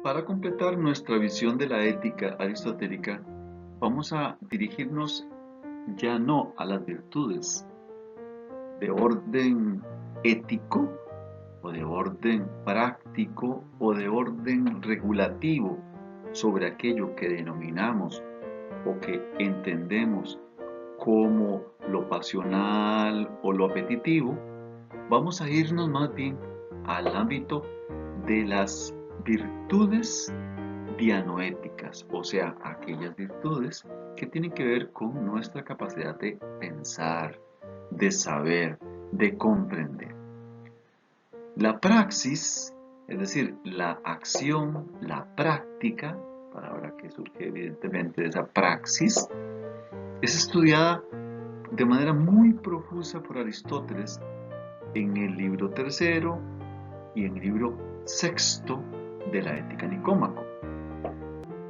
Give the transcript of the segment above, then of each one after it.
Para completar nuestra visión de la ética aristotélica, vamos a dirigirnos ya no a las virtudes de orden ético o de orden práctico o de orden regulativo sobre aquello que denominamos o que entendemos como lo pasional o lo apetitivo. Vamos a irnos más bien al ámbito de las virtudes dianoéticas, o sea, aquellas virtudes que tienen que ver con nuestra capacidad de pensar, de saber, de comprender. La praxis, es decir, la acción, la práctica, palabra que surge evidentemente de esa praxis, es estudiada de manera muy profusa por Aristóteles en el libro tercero y en el libro sexto de la Ética Nicómaco.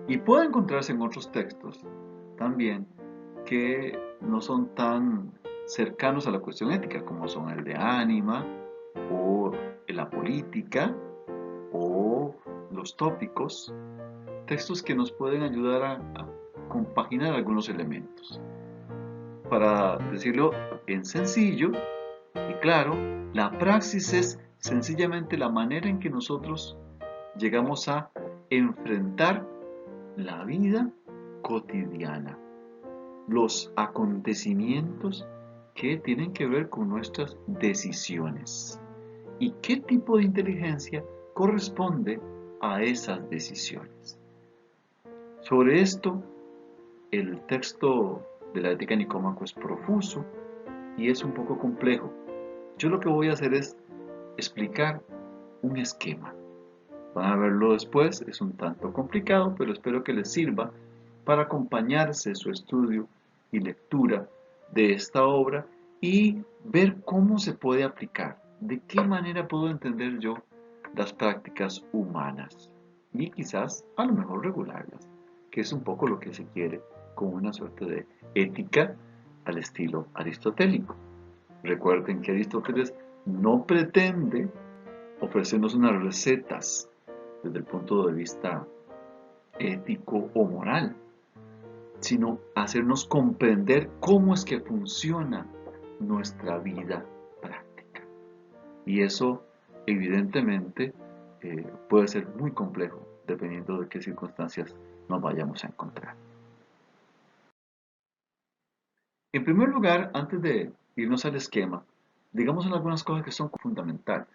Y puede encontrarse en otros textos también que no son tan cercanos a la cuestión ética, como son el de Ánima, o la política, o los tópicos, textos que nos pueden ayudar a compaginar algunos elementos. Para decirlo en sencillo y claro, la praxis es sencillamente la manera en que nosotros llegamos a enfrentar la vida cotidiana, los acontecimientos que tienen que ver con nuestras decisiones y qué tipo de inteligencia corresponde a esas decisiones. Sobre esto, el texto de la Ética Nicómaco es profuso y es un poco complejo. Yo lo que voy a hacer es explicar un esquema. Van a verlo después, es un tanto complicado, pero espero que les sirva para acompañarse su estudio y lectura de esta obra y ver cómo se puede aplicar, de qué manera puedo entender yo las prácticas humanas y quizás a lo mejor regularlas, que es un poco lo que se quiere con una suerte de ética al estilo aristotélico. Recuerden que Aristóteles no pretende ofrecernos unas recetas desde el punto de vista ético o moral, sino hacernos comprender cómo es que funciona nuestra vida práctica. Y eso, evidentemente, puede ser muy complejo dependiendo de qué circunstancias nos vayamos a encontrar. En primer lugar, antes de irnos al esquema, digamos algunas cosas que son fundamentales.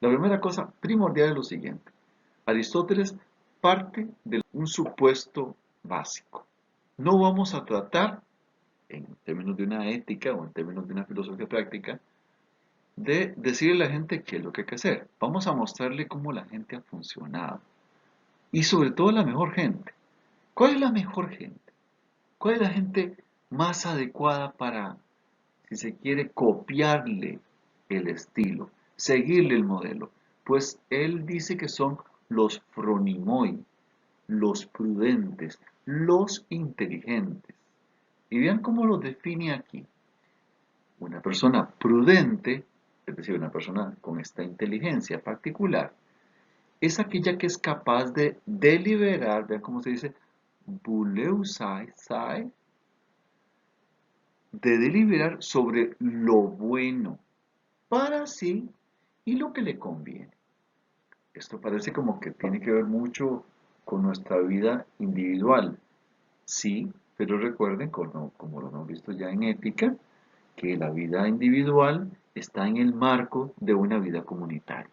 La primera cosa primordial es lo siguiente. Aristóteles parte de un supuesto básico. No vamos a tratar, en términos de una ética o en términos de una filosofía práctica, de decirle a la gente qué es lo que hay que hacer. Vamos a mostrarle cómo la gente ha funcionado. Y sobre todo la mejor gente. ¿Cuál es la mejor gente? ¿Cuál es la gente más adecuada para, si se quiere, copiarle el estilo, seguirle el modelo? Pues él dice que son los phronimoi, los prudentes, los inteligentes. Y vean cómo lo define aquí. Una persona prudente, es decir, una persona con esta inteligencia particular, es aquella que es capaz de deliberar, vean cómo se dice, buleusai, de deliberar sobre lo bueno para sí y lo que le conviene. Esto parece como que tiene que ver mucho con nuestra vida individual. Sí, pero recuerden, como lo hemos visto ya en ética, que la vida individual está en el marco de una vida comunitaria.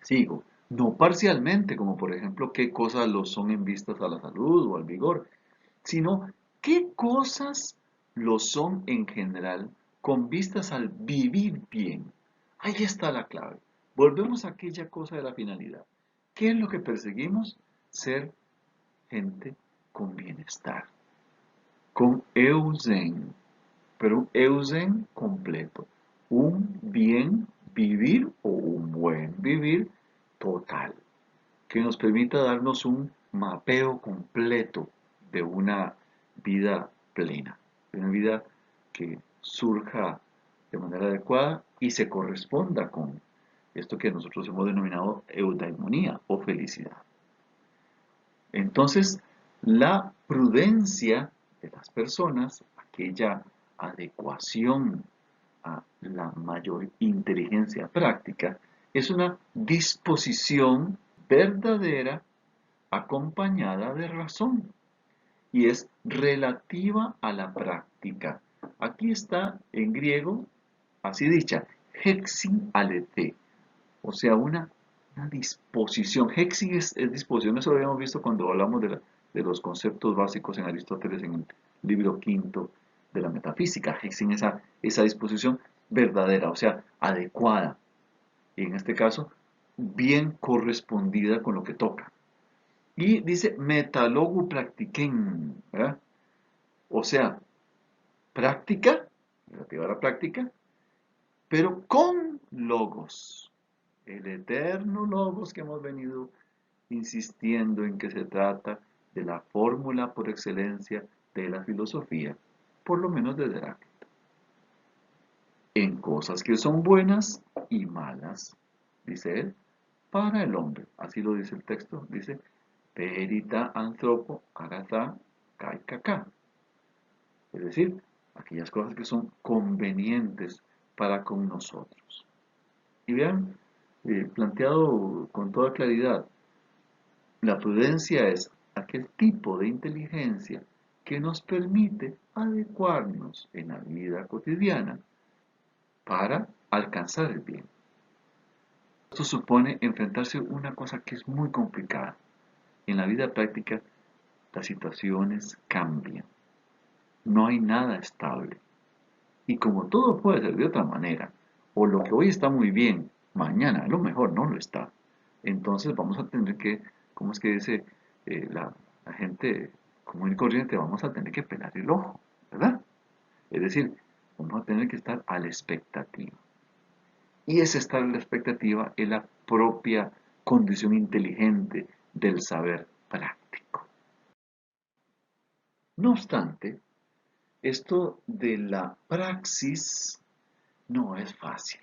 Sigo, no parcialmente, como por ejemplo qué cosas lo son en vistas a la salud o al vigor, sino qué cosas lo son en general con vistas al vivir bien. Ahí está la clave. Volvemos a aquella cosa de la finalidad. ¿Qué es lo que perseguimos? Ser gente con bienestar, con eusen, pero un eusen completo, un bien vivir o un buen vivir total, que nos permita darnos un mapeo completo de una vida plena, de una vida que surja de manera adecuada y se corresponda con esto que nosotros hemos denominado eudaimonía o felicidad. Entonces, la prudencia de las personas, aquella adecuación a la mayor inteligencia práctica, es una disposición verdadera acompañada de razón y es relativa a la práctica. Aquí está en griego, así dicha, hexin alete, o sea, una disposición. Hexin es disposición, eso lo habíamos visto cuando hablamos de los conceptos básicos en Aristóteles en el libro quinto de la metafísica. Hexin es esa disposición verdadera, o sea, adecuada, y en este caso, bien correspondida con lo que toca. Y dice metalogu practiquen, ¿verdad? O sea, práctica, relativa a la práctica, pero con logos. El eterno logos que hemos venido insistiendo en que se trata de la fórmula por excelencia de la filosofía, por lo menos desde Heráclito. En cosas que son buenas y malas, dice él, para el hombre. Así lo dice el texto, dice, perita anthropo agatha kai kaka. Es decir, aquellas cosas que son convenientes para con nosotros. Y vean, planteado con toda claridad, la prudencia es aquel tipo de inteligencia que nos permite adecuarnos en la vida cotidiana para alcanzar el bien. Esto supone enfrentarse a una cosa que es muy complicada. En la vida práctica, las situaciones cambian. No hay nada estable. Y como todo puede ser de otra manera, o lo que hoy está muy bien, mañana a lo mejor no lo está, entonces vamos a tener que, ¿cómo es que dice la gente común y corriente? Vamos a tener que pelar el ojo, ¿verdad? Es decir, vamos a tener que estar a la expectativa. Y ese estar a la expectativa es la propia condición inteligente del saber práctico. No obstante, esto de la praxis no es fácil.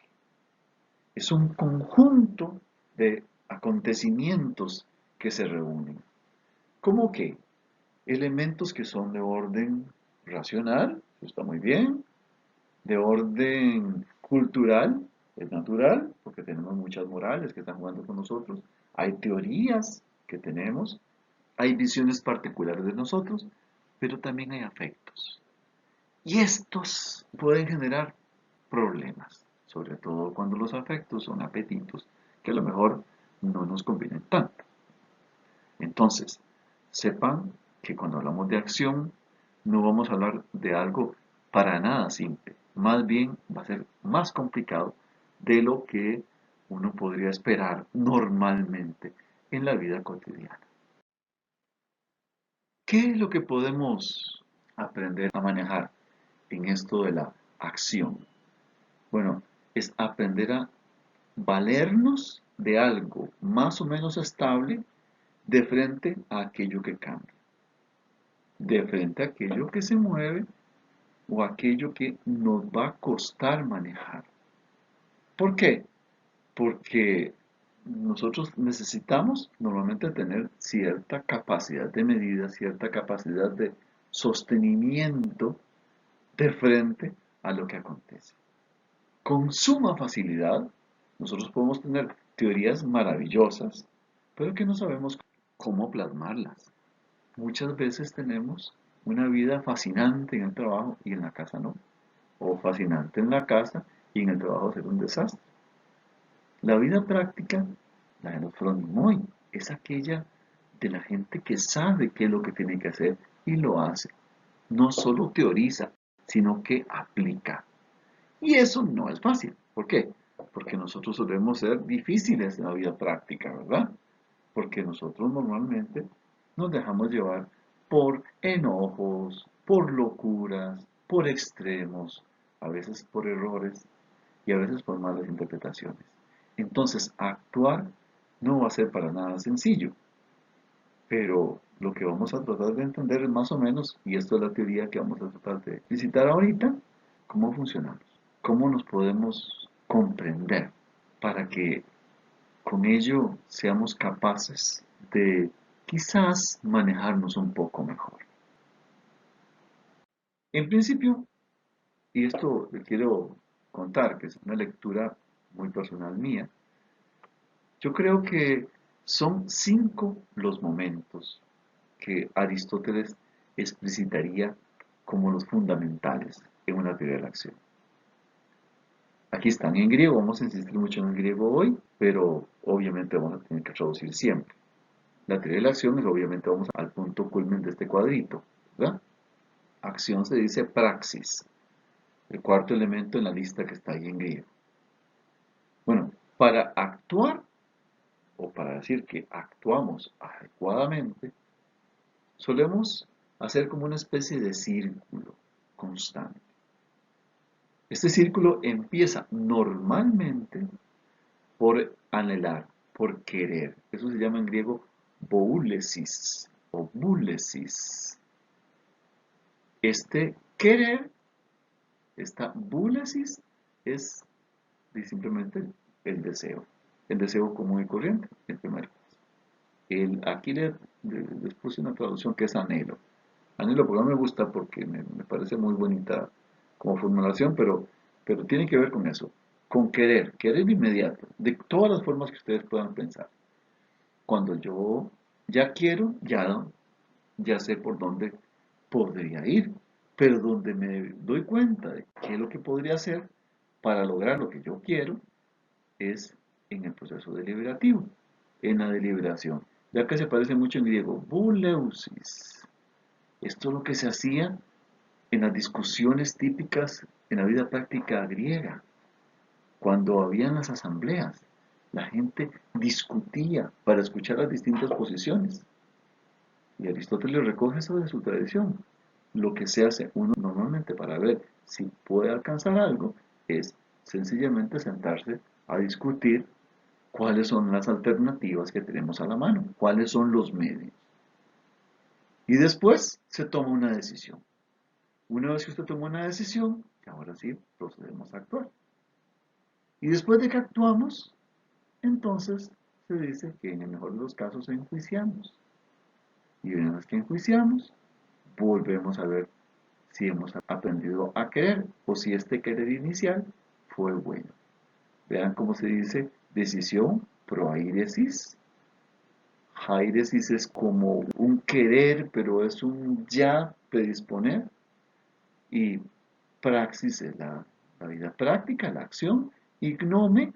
Es un conjunto de acontecimientos que se reúnen. ¿Cómo qué? Elementos que son de orden racional, eso está muy bien, de orden cultural, es natural, porque tenemos muchas morales que están jugando con nosotros, hay teorías que tenemos, hay visiones particulares de nosotros, pero también hay afectos. Y estos pueden generar problemas, sobre todo cuando los afectos son apetitos que a lo mejor no nos convienen tanto. Entonces, sepan que cuando hablamos de acción, no vamos a hablar de algo para nada simple. Más bien va a ser más complicado de lo que uno podría esperar normalmente en la vida cotidiana. ¿Qué es lo que podemos aprender a manejar en esto de la acción? Bueno, es aprender a valernos de algo más o menos estable de frente a aquello que cambia, de frente a aquello que se mueve o aquello que nos va a costar manejar. ¿Por qué? Porque nosotros necesitamos normalmente tener cierta capacidad de medida, cierta capacidad de sostenimiento de frente a lo que acontece. Con suma facilidad, nosotros podemos tener teorías maravillosas, pero que no sabemos cómo plasmarlas. Muchas veces tenemos una vida fascinante en el trabajo y en la casa no. O fascinante en la casa y en el trabajo ser un desastre. La vida práctica, la de los fronimoy, es aquella de la gente que sabe qué es lo que tiene que hacer y lo hace. No solo teoriza, sino que aplica. Y eso no es fácil. ¿Por qué? Porque nosotros solemos ser difíciles en la vida práctica, ¿verdad? Porque nosotros normalmente nos dejamos llevar por enojos, por locuras, por extremos, a veces por errores y a veces por malas interpretaciones. Entonces, actuar no va a ser para nada sencillo, pero lo que vamos a tratar de entender es más o menos, y esto es la teoría que vamos a tratar de visitar ahorita, cómo funcionamos, cómo nos podemos comprender. para que con ello seamos capaces de quizás manejarnos un poco mejor. En principio, y esto le quiero contar, que es una lectura muy personal mía, yo creo que son 5 los momentos que Aristóteles explicitaría como los fundamentales en una teoría de la acción. Aquí están en griego, vamos a insistir mucho en el griego hoy, pero obviamente vamos a tener que traducir siempre. La teoría de la acción es obviamente, vamos al punto culmen de este cuadrito, ¿verdad? Acción se dice praxis, el cuarto elemento en la lista que está ahí en griego. Bueno, para actuar, o para decir que actuamos adecuadamente, solemos hacer como una especie de círculo constante. Este círculo empieza normalmente por anhelar, por querer. Eso se llama en griego boulesis o boulesis. Este querer, esta boulesis, es simplemente el deseo. El deseo común y corriente, el primer paso. Aquí les puse una traducción que es anhelo. Anhelo porque no me gusta porque me parece muy bonita como formulación, pero tiene que ver con eso, con querer, querer inmediato, de todas las formas que ustedes puedan pensar. Cuando yo ya quiero, ya sé por dónde podría ir, pero donde me doy cuenta de qué es lo que podría hacer para lograr lo que yo quiero es en el proceso deliberativo, en la deliberación, ya que se parece mucho en griego, buleusis. Esto es lo que se hacía en las discusiones típicas en la vida práctica griega, cuando habían las asambleas. La gente discutía para escuchar las distintas posiciones. Y Aristóteles recoge eso de su tradición. Lo que se hace uno normalmente para ver si puede alcanzar algo es sencillamente sentarse a discutir cuáles son las alternativas que tenemos a la mano, cuáles son los medios. Y después se toma una decisión. Una vez que usted toma una decisión, ahora sí procedemos a actuar. Y después de que actuamos, entonces se dice que en el mejor de los casos enjuiciamos. Y una vez que enjuiciamos, volvemos a ver si hemos aprendido a querer o si este querer inicial fue bueno. Vean cómo se dice decisión proairesis. Hairesis es como un querer, pero es un ya predisponer. Y praxis es la vida práctica, la acción. Y gnome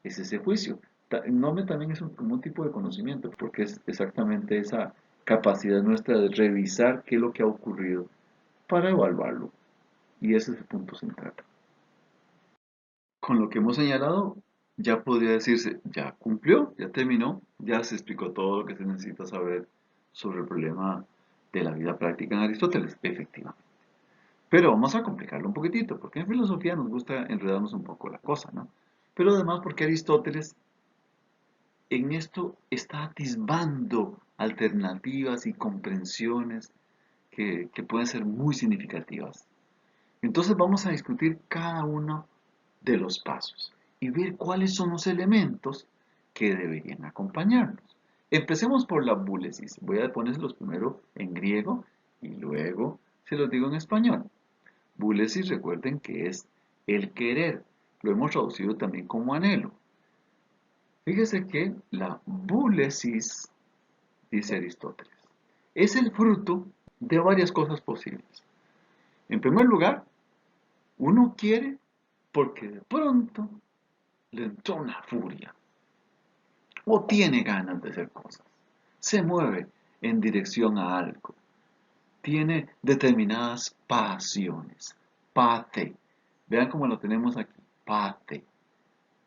es ese juicio. Gnome también es como un tipo de conocimiento, porque es exactamente esa capacidad nuestra de revisar qué es lo que ha ocurrido para evaluarlo. Y ese es el punto central. Con lo que hemos señalado, ya podría decirse, ya cumplió, ya terminó, ya se explicó todo lo que se necesita saber sobre el problema de la vida práctica en Aristóteles, efectivamente. Pero vamos a complicarlo un poquitito, porque en filosofía nos gusta enredarnos un poco la cosa, ¿no? Pero además porque Aristóteles en esto está atisbando alternativas y comprensiones que pueden ser muy significativas. Entonces vamos a discutir cada uno de los pasos y ver cuáles son los elementos que deberían acompañarnos. Empecemos por la búlesis. Voy a ponerlos primero en griego y luego se los digo en español. Búlesis, recuerden que es el querer. Lo hemos traducido también como anhelo. Fíjese que la búlesis, dice Aristóteles, es el fruto de varias cosas posibles. En primer lugar, uno quiere porque de pronto le entró una furia o tiene ganas de hacer cosas. Se mueve en dirección a algo. Tiene determinadas pasiones. Pate. Vean cómo lo tenemos aquí. Pate.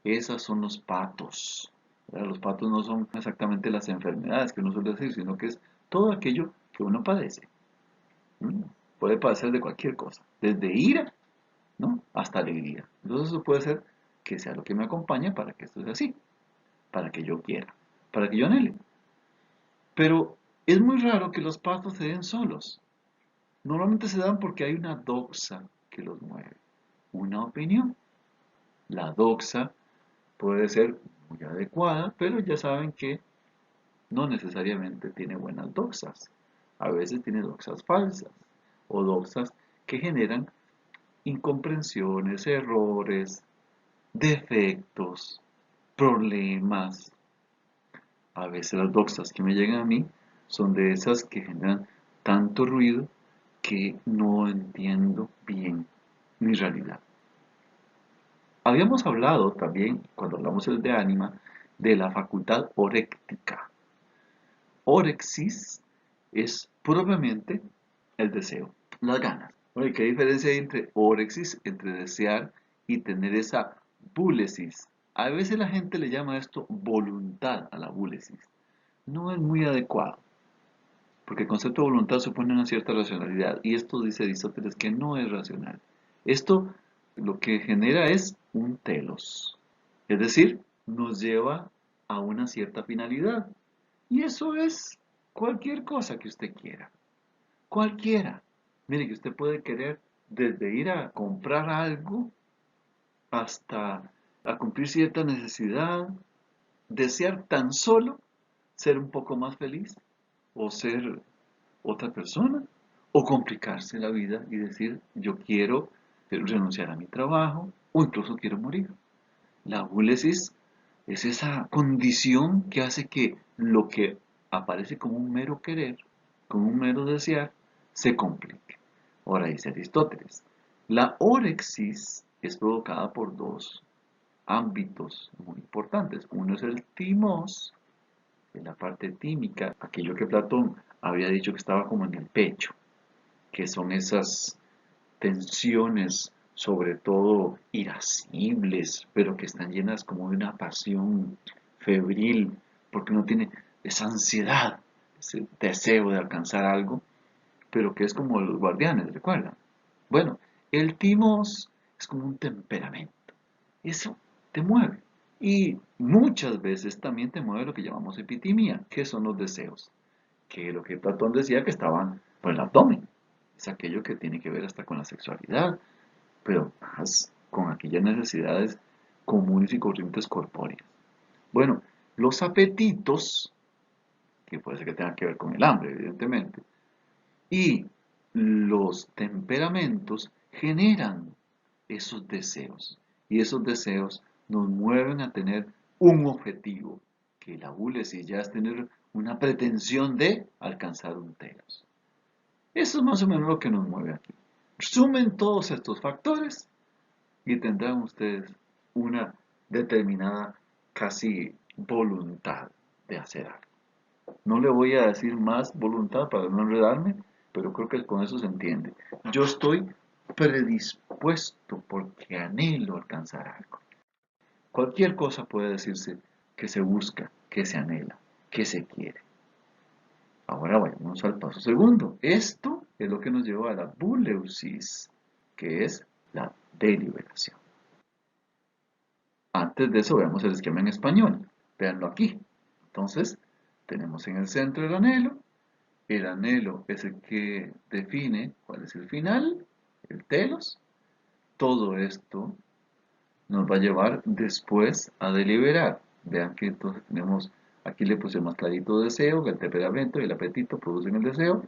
Esas son los patos. ¿Verdad? Los patos no son exactamente las enfermedades que uno suele decir, sino que es todo aquello que uno padece. ¿Mm? Puede padecer de cualquier cosa, desde ira, ¿no?, hasta alegría. Entonces eso puede ser que sea lo que me acompaña para que esto sea así, para que yo quiera, para que yo anhele. Pero es muy raro que los patos se den solos. Normalmente se dan porque hay una doxa que los mueve, una opinión. La doxa puede ser muy adecuada, pero ya saben que no necesariamente tiene buenas doxas. A veces tiene doxas falsas o doxas que generan incomprensiones, errores, defectos, problemas. A veces las doxas que me llegan a mí son de esas que generan tanto ruido que no entiendo bien mi realidad. Habíamos hablado también, cuando hablamos de ánima, de la facultad oréctica. Orexis es propiamente el deseo, las ganas. Oye, ¿qué diferencia hay entre orexis, entre desear, y tener esa búlesis? A veces la gente le llama esto voluntad a la búlesis. No es muy adecuado, porque el concepto de voluntad supone una cierta racionalidad, y esto dice Aristóteles que no es racional. Esto lo que genera es un telos, es decir, nos lleva a una cierta finalidad, y eso es cualquier cosa que usted quiera, cualquiera. Mire que usted puede querer desde ir a comprar algo hasta a cumplir cierta necesidad, desear tan solo ser un poco más feliz o ser otra persona o complicarse la vida y decir yo quiero renunciar a mi trabajo o incluso quiero morir. La búlesis es esa condición que hace que lo que aparece como un mero querer, como un mero desear, se complique. Ahora dice Aristóteles, la orexis es provocada por dos ámbitos muy importantes. Uno es el timos, en la parte tímica, aquello que Platón había dicho que estaba como en el pecho, que son esas tensiones, sobre todo irascibles, pero que están llenas como de una pasión febril, porque uno tiene esa ansiedad, ese deseo de alcanzar algo, pero que es como los guardianes, ¿recuerdan? Bueno, el timos es como un temperamento, eso te mueve. Y muchas veces también te mueve lo que llamamos epitimia, que son los deseos, que lo que Platón decía que estaban por el abdomen, es aquello que tiene que ver hasta con la sexualidad, pero más con aquellas necesidades comunes y corrientes corpóreas. Bueno, los apetitos, que puede ser que tengan que ver con el hambre, evidentemente, y los temperamentos generan esos deseos. Y esos deseos nos mueven a tener un objetivo, que la búlesis ya es tener una pretensión de alcanzar un telos. Eso es más o menos lo que nos mueve aquí. Sumen todos estos factores y tendrán ustedes una determinada casi voluntad de hacer algo. No le voy a decir más voluntad para no enredarme, pero creo que con eso se entiende. Yo estoy predispuesto porque anhelo alcanzar algo. Cualquier cosa puede decirse que se busca, que se anhela, que se quiere. Ahora vayamos al paso segundo. Esto es lo que nos lleva a la buleusis, que es la deliberación. Antes de eso veamos el esquema en español. Véanlo aquí. Entonces, tenemos en el centro el anhelo. El anhelo es el que define cuál es el final, el telos. Todo esto nos va a llevar después a deliberar. Vean que entonces tenemos, aquí le puse más clarito deseo, que el temperamento y el apetito producen el deseo,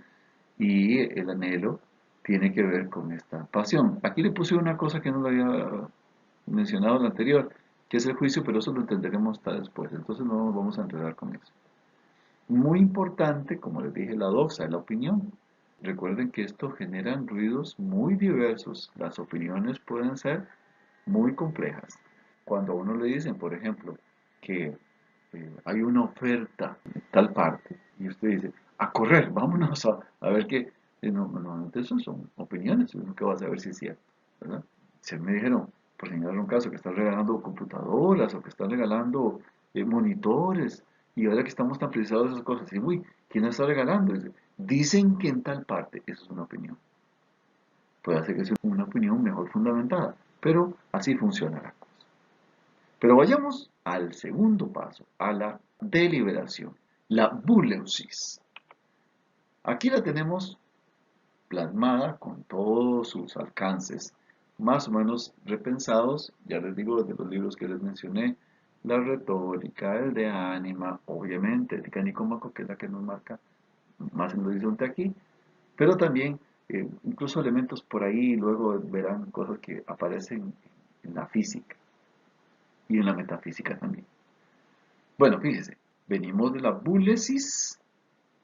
y el anhelo tiene que ver con esta pasión. Aquí le puse una cosa que no lo había mencionado en la anterior, que es el juicio, pero eso lo entenderemos hasta después, entonces no nos vamos a enredar con eso. Muy importante, como les dije, la doxa, la opinión. Recuerden que esto genera ruidos muy diversos. Las opiniones pueden ser muy complejas. Cuando a uno le dicen, por ejemplo, que hay una oferta en tal parte, y usted dice, a correr, vámonos a ver qué. Normalmente eso son opiniones, uno que va a saber si es cierto, ¿verdad? Si me dijeron, por señalar un caso, que están regalando computadoras o que están regalando monitores, y ahora que estamos tan precisados de esas cosas, y uy, ¿quién está regalando? Dicen que en tal parte, eso es una opinión. Puede ser que sea una opinión mejor fundamentada, pero así funciona la cosa. Pero vayamos al segundo paso, a la deliberación, la buleusis. Aquí la tenemos plasmada con todos sus alcances, más o menos repensados, ya les digo, desde los libros que les mencioné, la retórica, el de ánima, obviamente, ética Nicómaco, que es la que nos marca más en el horizonte aquí, pero también incluso elementos por ahí, luego verán cosas que aparecen en la física y en la metafísica también. Bueno, fíjese, venimos de la búlesis,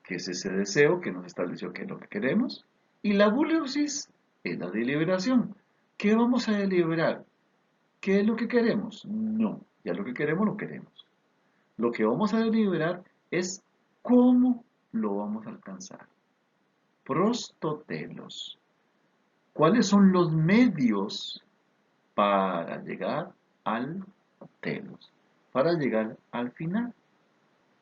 que es ese deseo que nos estableció que es lo que queremos, y la buleusis es la deliberación. ¿Qué vamos a deliberar? ¿Qué es lo que queremos? No, ya lo que queremos lo queremos. Lo que vamos a deliberar es cómo lo vamos a alcanzar. Prostotelos. ¿Cuáles son los medios para llegar al telos? Para llegar al final.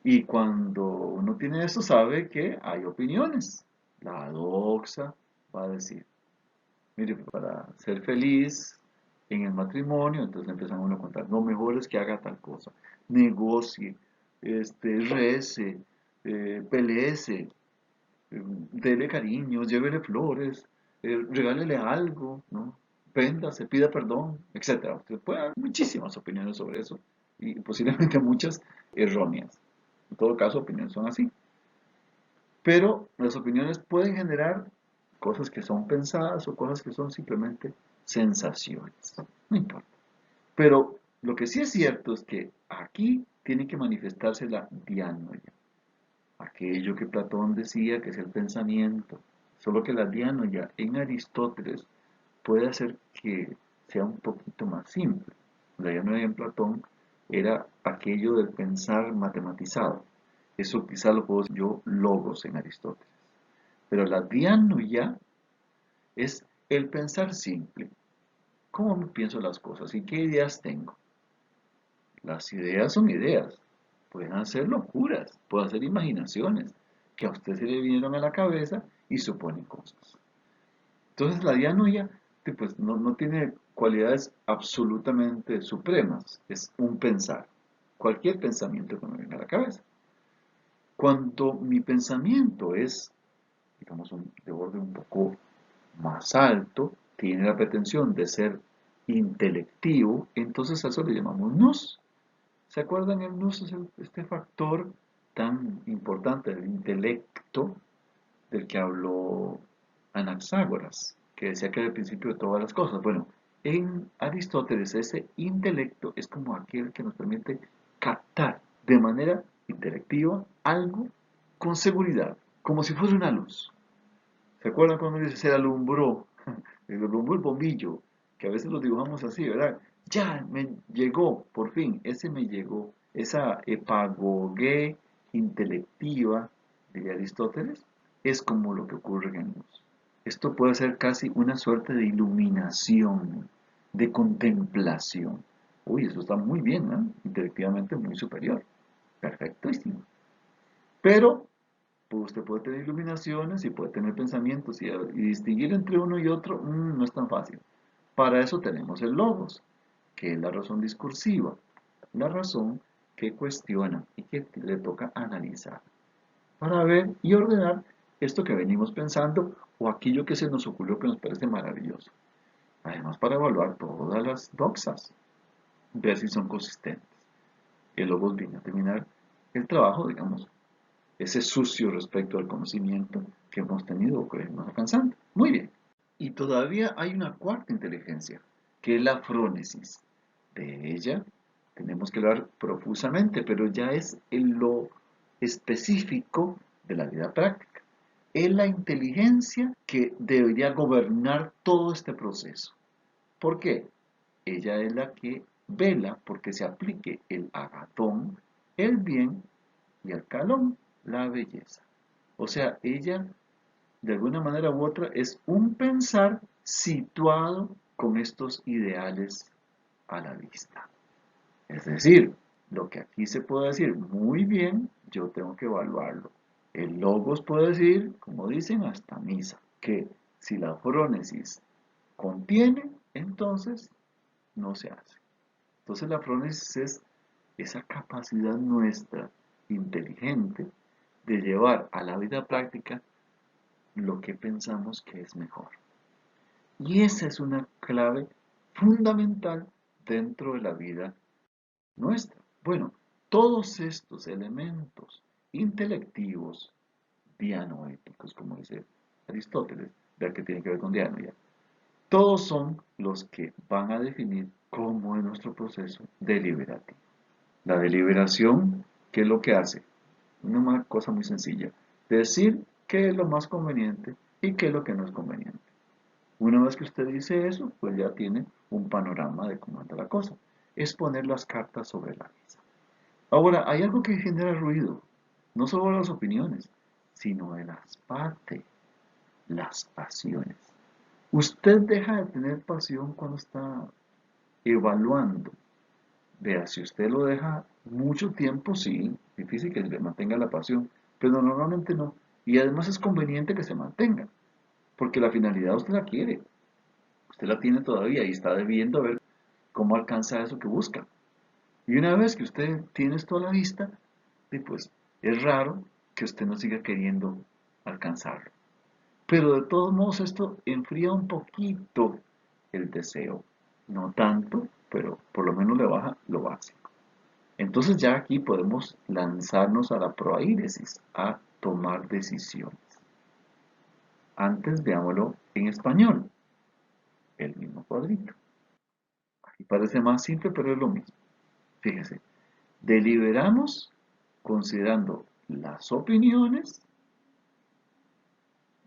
Y cuando uno tiene eso, sabe que hay opiniones. La doxa va a decir, mire, para ser feliz en el matrimonio, entonces empiezan uno a contar, no, mejor es que haga tal cosa, negocie, rece, peleese, dele cariños, llévele flores, regálele algo, ¿no? Véndase, pida perdón, etcétera. Usted puede dar muchísimas opiniones sobre eso y posiblemente muchas erróneas. En todo caso, opiniones son así. Pero las opiniones pueden generar cosas que son pensadas o cosas que son simplemente sensaciones. No importa. Pero lo que sí es cierto es que aquí tiene que manifestarse la dianoia. Aquello que Platón decía que es el pensamiento. Solo que la dianoia en Aristóteles puede hacer que sea un poquito más simple. La dianoia en Platón era aquello del pensar matematizado. Eso quizá lo puedo decir yo logos en Aristóteles. Pero la dianoia es el pensar simple. ¿Cómo me pienso las cosas y qué ideas tengo? Las ideas son ideas. Pueden ser locuras, pueden ser imaginaciones que a usted se le vinieron a la cabeza y suponen cosas. Entonces la dianoia pues, no tiene cualidades absolutamente supremas, es un pensar. Cualquier pensamiento que me venga a la cabeza. Cuando mi pensamiento es, digamos, de orden un poco más alto, tiene la pretensión de ser intelectivo, entonces a eso le llamamos nous. ¿Se acuerdan? El nous es este factor tan importante del intelecto del que habló Anaxágoras, que decía que era el principio de todas las cosas. Bueno, en Aristóteles ese intelecto es como aquel que nos permite captar de manera intelectiva algo con seguridad, como si fuese una luz. ¿Se acuerdan cuando dice se alumbró? El alumbró el bombillo, que a veces lo dibujamos así, ¿verdad? Ya, me llegó, por fin, ese me llegó. Esa epagogué intelectiva de Aristóteles es como lo que ocurre en luz. Esto puede ser casi una suerte de iluminación, de contemplación. Uy, eso está muy bien, ¿no? Intelectivamente muy superior. Perfectísimo. Pero pues usted puede tener iluminaciones y puede tener pensamientos y distinguir entre uno y otro no es tan fácil. Para eso tenemos el logos, que es la razón discursiva, la razón que cuestiona y que le toca analizar para ver y ordenar esto que venimos pensando o aquello que se nos ocurrió que nos parece maravilloso. Además, para evaluar todas las doxas, ver si son consistentes. El logos viene a terminar el trabajo, digamos, ese sucio respecto al conocimiento que hemos tenido o que hemos alcanzado. Muy bien. Y todavía hay una cuarta inteligencia, que es la frónesis. De ella tenemos que hablar profusamente, pero ya es en lo específico de la vida práctica. Es la inteligencia que debería gobernar todo este proceso. ¿Por qué? Ella es la que vela porque se aplique el agatón, el bien y el calón, la belleza. O sea, ella de alguna manera u otra es un pensar situado con estos ideales a la vista. Es decir, lo que aquí se puede decir muy bien, yo tengo que evaluarlo. El logos puede decir, como dicen, hasta misa, que si la frónesis contiene, entonces no se hace. Entonces la frónesis es esa capacidad nuestra, inteligente, de llevar a la vida práctica lo que pensamos que es mejor. Y esa es una clave fundamental dentro de la vida nuestra. Bueno, todos estos elementos intelectivos, dianoéticos, como dice Aristóteles, vea que tiene que ver con diano ya, todos son los que van a definir cómo es nuestro proceso deliberativo. La deliberación, ¿qué es lo que hace? Una cosa muy sencilla, decir qué es lo más conveniente y qué es lo que no es conveniente. Una vez que usted dice eso, pues ya tiene un panorama de cómo anda la cosa. Es poner las cartas sobre la mesa. Ahora, hay algo que genera ruido, no solo las opiniones, sino de las partes, las pasiones. Usted deja de tener pasión cuando está evaluando. Vea, si usted lo deja mucho tiempo, sí, difícil que le mantenga la pasión, pero normalmente no. Y además es conveniente que se mantenga, porque la finalidad usted la quiere, usted la tiene todavía y está debiendo ver cómo alcanza eso que busca. Y una vez que usted tiene esto a la vista, pues es raro que usted no siga queriendo alcanzarlo. Pero de todos modos esto enfría un poquito el deseo. No tanto, pero por lo menos le baja lo básico. Entonces ya aquí podemos lanzarnos a la proaíresis, a tomar decisiones. Antes veámoslo en español, el mismo cuadrito. Aquí parece más simple, pero es lo mismo. Fíjese, deliberamos considerando las opiniones,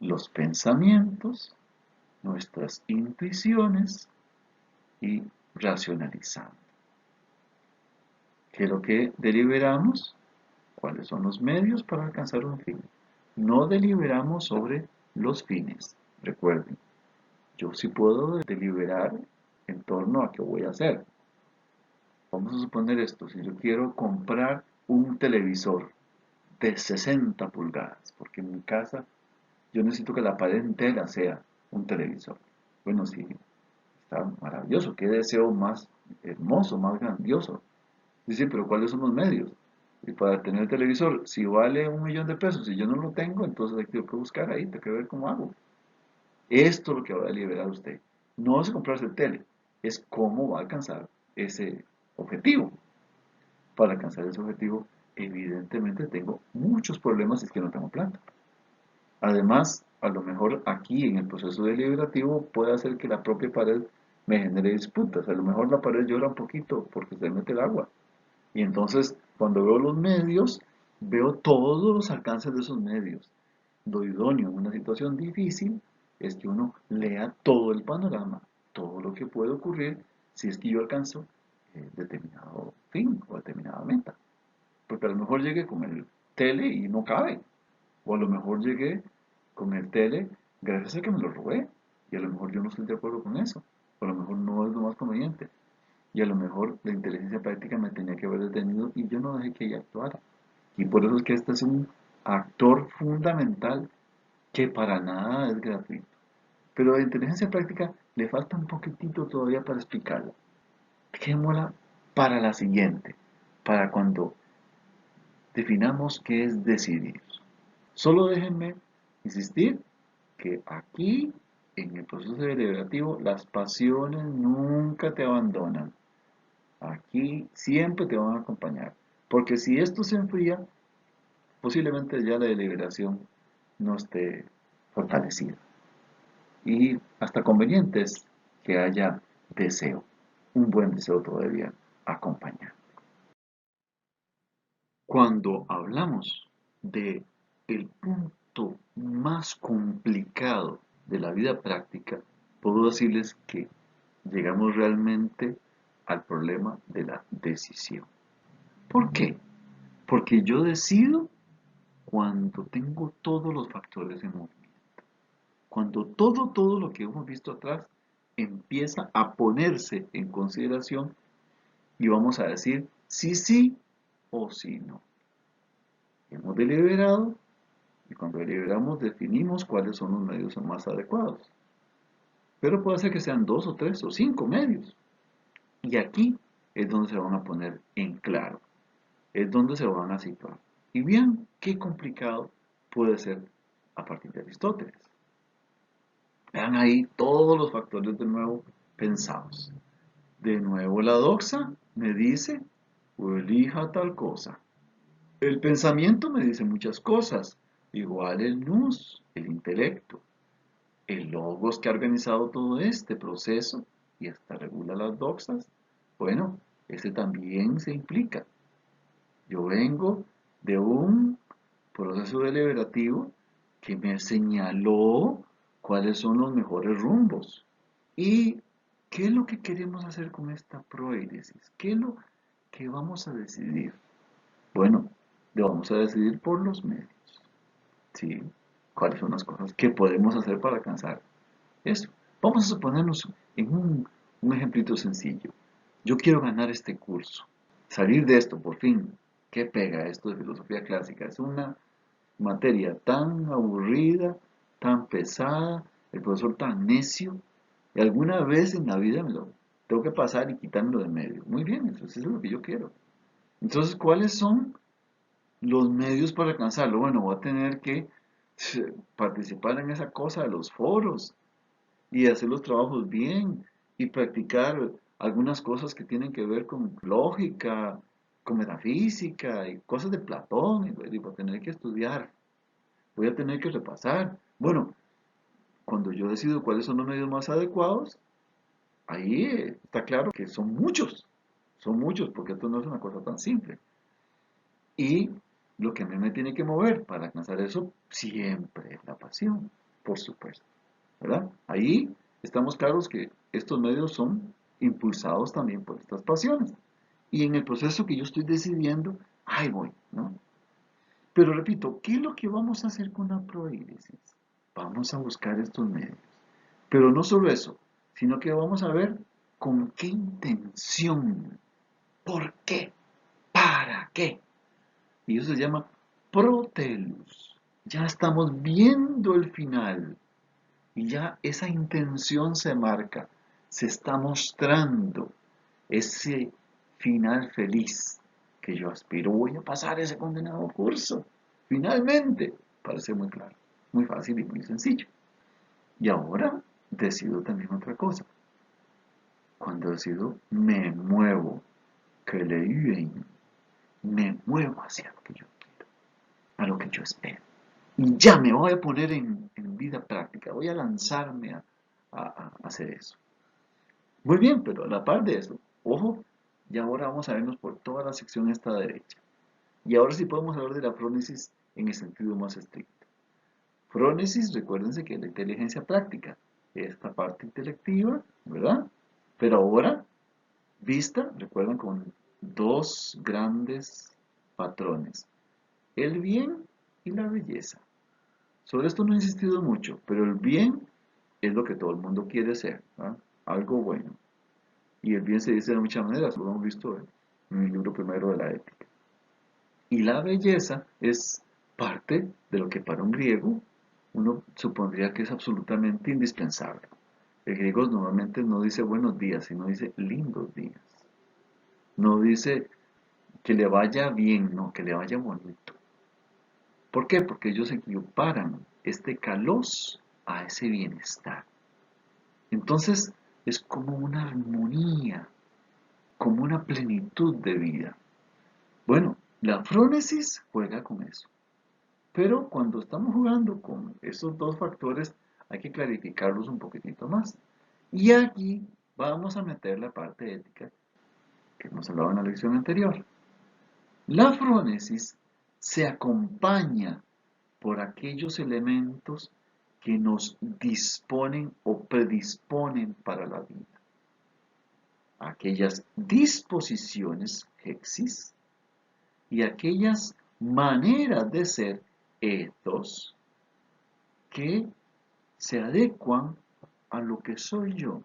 los pensamientos, nuestras intuiciones y racionalizando. ¿Qué es lo que deliberamos? ¿Cuáles son los medios para alcanzar un fin? No deliberamos sobre los fines. Recuerden, yo sí puedo deliberar en torno a qué voy a hacer. Vamos a suponer esto, si yo quiero comprar un televisor de 60 pulgadas, porque en mi casa yo necesito que la pared entera sea un televisor. Bueno, sí, está maravilloso, qué deseo más hermoso, más grandioso. Dice, pero ¿cuáles son los medios? Y para tener el televisor, si vale 1 millón de pesos y yo no lo tengo, entonces tengo que buscar ahí, tengo que ver cómo hago. Esto es lo que va a liberar a usted. No es comprarse el tele, es cómo va a alcanzar ese objetivo. Para alcanzar ese objetivo, evidentemente tengo muchos problemas si es que no tengo plata. Además, a lo mejor aquí en el proceso deliberativo puede hacer que la propia pared me genere disputas. A lo mejor la pared llora un poquito porque se mete el agua. Y entonces, cuando veo los medios, veo todos los alcances de esos medios. Lo idóneo en una situación difícil es que uno lea todo el panorama, todo lo que puede ocurrir si es que yo alcanzo determinado fin o determinada meta. Porque a lo mejor llegué con el tele y no cabe. O a lo mejor llegué con el tele gracias a que me lo robé. Y a lo mejor yo no estoy de acuerdo con eso. O a lo mejor no es lo más conveniente. Y a lo mejor la inteligencia práctica me tenía que haber detenido y yo no dejé que ella actuara. Y por eso es que este es un actor fundamental que para nada es gratuito. Pero la inteligencia práctica le falta un poquitito todavía para explicarla. Dejémosla para la siguiente, para cuando definamos qué es decidir. Solo déjenme insistir que aquí, en el proceso deliberativo, las pasiones nunca te abandonan. Aquí siempre te van a acompañar. Porque si esto se enfría, posiblemente ya la deliberación no esté fortalecida. Y hasta conveniente es que haya deseo. Un buen deseo todavía acompaña. Cuando hablamos de el punto más complicado de la vida práctica, puedo decirles que llegamos realmente al problema de la decisión. ¿Por qué? Porque yo decido cuando tengo todos los factores en movimiento. Cuando todo lo que hemos visto atrás empieza a ponerse en consideración y vamos a decir sí o sí no. Hemos deliberado y cuando deliberamos definimos cuáles son los medios más adecuados. Pero puede ser que sean 2 o 3 o 5 medios. Y aquí es donde se van a poner en claro. Es donde se van a situar. Y bien, qué complicado puede ser a partir de Aristóteles. Vean ahí todos los factores de nuevo pensados. De nuevo la doxa me dice o elija tal cosa. El pensamiento me dice muchas cosas, igual el nous, el intelecto. El logos que ha organizado todo este proceso y hasta regula las doxas, bueno, ese también se implica. Yo vengo de un proceso deliberativo que me señaló cuáles son los mejores rumbos. ¿Y qué es lo que queremos hacer con esta proéresis? ¿Qué es lo que vamos a decidir? Bueno, lo vamos a decidir por los medios. ¿Sí? ¿Cuáles son las cosas que podemos hacer para alcanzar eso? Vamos a suponernos en un ejemplito sencillo. Yo quiero ganar este curso, salir de esto, por fin. ¿Qué pega esto de filosofía clásica? Es una materia tan aburrida, tan pesada, el profesor tan necio, y alguna vez en la vida me lo tengo que pasar y quitármelo de medio. Muy bien, eso es lo que yo quiero. Entonces, ¿cuáles son los medios para alcanzarlo? Bueno, voy a tener que participar en esa cosa de los foros y hacer los trabajos bien y practicar algunas cosas que tienen que ver con lógica, con metafísica y cosas de Platón. Y voy a tener que estudiar, voy a tener que repasar. Bueno, cuando yo decido cuáles son los medios más adecuados, ahí está claro que son muchos, porque esto no es una cosa tan simple. Y lo que a mí me tiene que mover para alcanzar eso siempre es la pasión, por supuesto, ¿verdad? Ahí estamos claros que estos medios son impulsados también por estas pasiones. Y en el proceso que yo estoy decidiendo, ahí voy, ¿no? Pero repito, ¿qué es lo que vamos a hacer con la proéresis? Vamos a buscar estos medios. Pero no solo eso, sino que vamos a ver con qué intención, por qué, para qué. Y eso se llama protelus. Ya estamos viendo el final y ya esa intención se marca, se está mostrando ese final feliz que yo aspiro. Voy a pasar ese condenado curso. Finalmente, parece muy claro, muy fácil y muy sencillo. Y ahora decido también otra cosa. Cuando decido, me muevo, que le me muevo hacia lo que yo quiero, a lo que yo espero. Y ya me voy a poner en vida práctica, voy a lanzarme a hacer eso. Muy bien, pero a la par de eso, ojo, y ahora vamos a vernos por toda la sección esta derecha. Y ahora sí podemos hablar de la frónesis en el sentido más estricto. Frónesis, recuérdense que es la inteligencia práctica, esta parte intelectiva, ¿verdad? Pero ahora, vista, recuerdan, con dos grandes patrones, el bien y la belleza. Sobre esto no he insistido mucho, pero el bien es lo que todo el mundo quiere ser, ¿verdad? Algo bueno. Y el bien se dice de muchas maneras, lo hemos visto en el libro primero de la ética. Y la belleza es parte de lo que para un griego uno supondría que es absolutamente indispensable. El griego normalmente no dice buenos días, sino dice lindos días. No dice que le vaya bien, no, que le vaya bonito. ¿Por qué? Porque ellos equiparan este kalos a ese bienestar. Entonces es como una armonía, como una plenitud de vida. Bueno, la frónesis juega con eso. Pero cuando estamos jugando con esos dos factores, hay que clarificarlos un poquitito más. Y aquí vamos a meter la parte ética que hemos hablado en la lección anterior. La frónesis se acompaña por aquellos elementos que nos disponen o predisponen para la vida. Aquellas disposiciones, hexis, y aquellas maneras de ser, ethos, que se adecuan a lo que soy yo,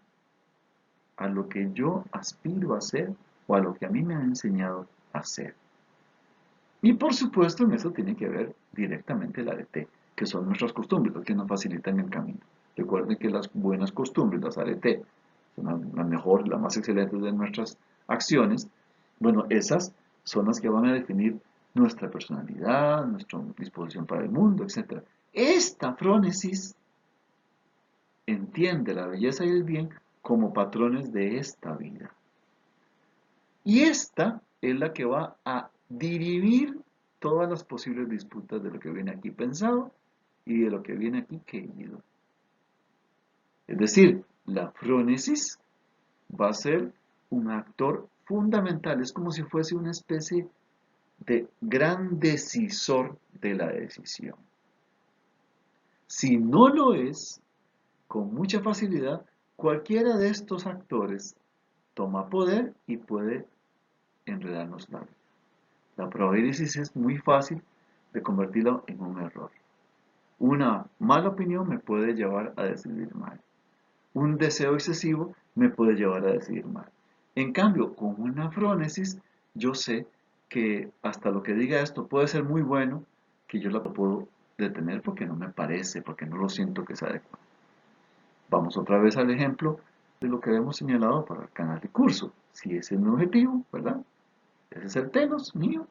a lo que yo aspiro a ser o a lo que a mí me ha enseñado a ser. Y por supuesto en eso tiene que ver directamente el arete, que son nuestras costumbres, las que nos facilitan el camino. Recuerden que las buenas costumbres, las arete, son las mejores, las más excelentes de nuestras acciones. Bueno, esas son las que van a definir nuestra personalidad, nuestra disposición para el mundo, etc. Esta frónesis entiende la belleza y el bien como patrones de esta vida. Y esta es la que va a dirimir todas las posibles disputas de lo que viene aquí pensado y de lo que viene aquí querido. Es decir, la frónesis va a ser un actor fundamental, es como si fuese una especie de gran decisor de la decisión. Si no lo es, con mucha facilidad, cualquiera de estos actores toma poder y puede enredarnos la vida. La probabilidad es muy fácil de convertirlo en un error. Una mala opinión me puede llevar a decidir mal. Un deseo excesivo me puede llevar a decidir mal. En cambio, con una frónesis, yo sé que hasta lo que diga esto puede ser muy bueno, que yo la puedo detener porque no me parece, porque no lo siento que sea adecuado. Vamos otra vez al ejemplo de lo que habíamos señalado para el canal de curso. Si ese es mi objetivo, ¿verdad? Ese es el telos mío.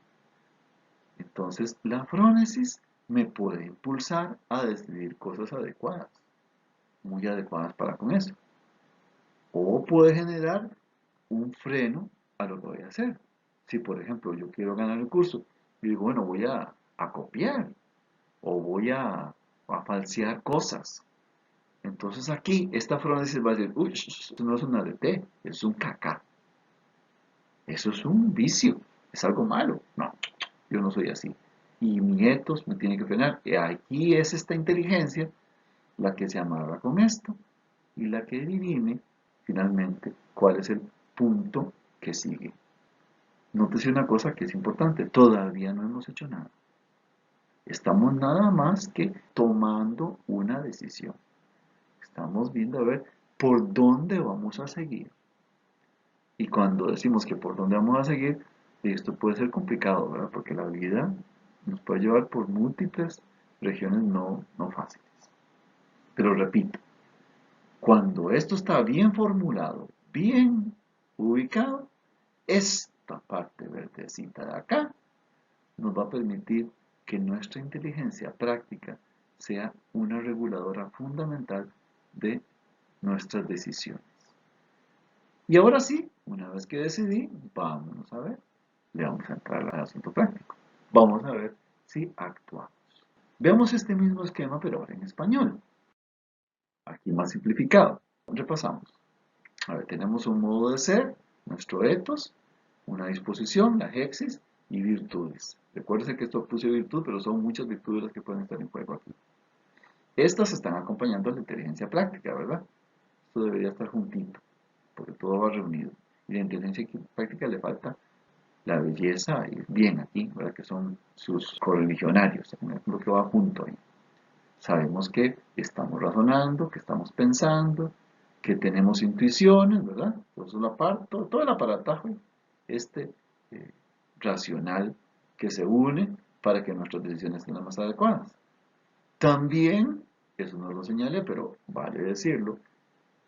Entonces, la frónesis me puede impulsar a decidir cosas adecuadas, muy adecuadas para con eso. O puede generar un freno a lo que voy a hacer. Si, por ejemplo, yo quiero ganar el curso y digo, bueno, voy a copiar o voy a falsear cosas. Entonces aquí, esta frónesis va a decir, uy, eso no es una DT, es un caca. Eso es un vicio, es algo malo. No, yo no soy así. Y mi etos me tiene que frenar. Y aquí es esta inteligencia la que se amarra con esto y la que dirime finalmente cuál es el punto que sigue. Nótese una cosa que es importante, todavía no hemos hecho nada. Estamos nada más que tomando una decisión. Estamos viendo a ver por dónde vamos a seguir. Y cuando decimos que por dónde vamos a seguir, esto puede ser complicado, ¿verdad? Porque la vida nos puede llevar por múltiples regiones no fáciles. Pero repito, cuando esto está bien formulado, bien ubicado, esta parte verdecita de acá nos va a permitir que nuestra inteligencia práctica sea una reguladora fundamental de nuestras decisiones. Y ahora sí, una vez que decidí, vámonos a ver, le vamos a entrar al asunto práctico. Vamos a ver si actuamos. Veamos este mismo esquema, pero ahora en español. Aquí más simplificado. Repasamos. A ver, tenemos un modo de ser, nuestro etos, una disposición, la hexis, y virtudes. Recuérdense que esto puse virtud, pero son muchas virtudes las que pueden estar en juego aquí. Estas están acompañando a la inteligencia práctica, ¿verdad? Esto debería estar juntito, porque todo va reunido. Y la inteligencia práctica le falta la belleza y bien aquí, ¿verdad? Que son sus correligionarios, lo que va junto ahí. Sabemos que estamos razonando, que estamos pensando, que tenemos intuiciones, ¿verdad? Entonces todo el aparataje este eh, racional que se une para que nuestras decisiones sean las más adecuadas. También, eso no lo señalé, pero vale decirlo,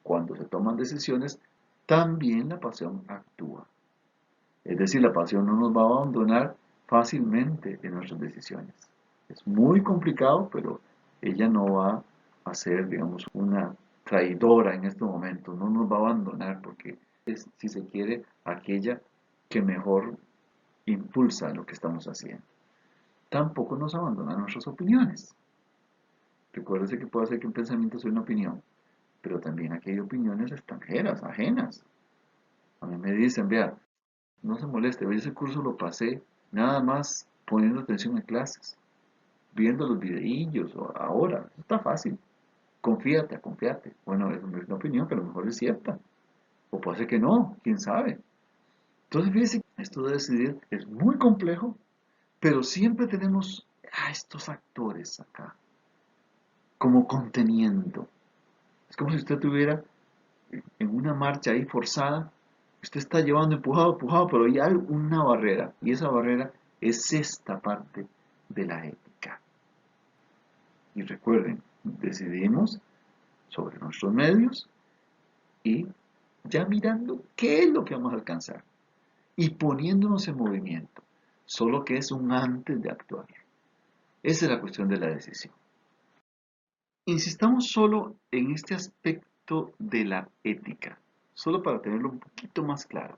cuando se toman decisiones, también la pasión actúa. Es decir, la pasión no nos va a abandonar fácilmente en nuestras decisiones. Es muy complicado, pero ella no va a ser, digamos, una traidora en este momento. No nos va a abandonar porque es, si se quiere, aquella que mejor impulsa lo que estamos haciendo. Tampoco nos abandona nuestras opiniones. Recuérdese que puede ser que un pensamiento sea una opinión, pero también aquí hay opiniones extranjeras, ajenas. A mí me dicen, vea, no se moleste, ese curso lo pasé nada más poniendo atención en clases, viendo los videillos o ahora, está fácil. Confíate, confíate. Bueno, es una opinión que a lo mejor es cierta. O puede ser que no, quién sabe. Entonces, fíjense, esto de decidir es muy complejo, pero siempre tenemos a estos actores acá, como conteniendo. Es como si usted tuviera en una marcha ahí forzada, usted está llevando empujado, empujado, pero hay una barrera, y esa barrera es esta parte de la ética. Y recuerden, decidimos sobre nuestros medios y ya mirando qué es lo que vamos a alcanzar y poniéndonos en movimiento, solo que es un antes de actuar. Esa es la cuestión de la decisión. Insistamos solo en este aspecto de la ética, solo para tenerlo un poquito más claro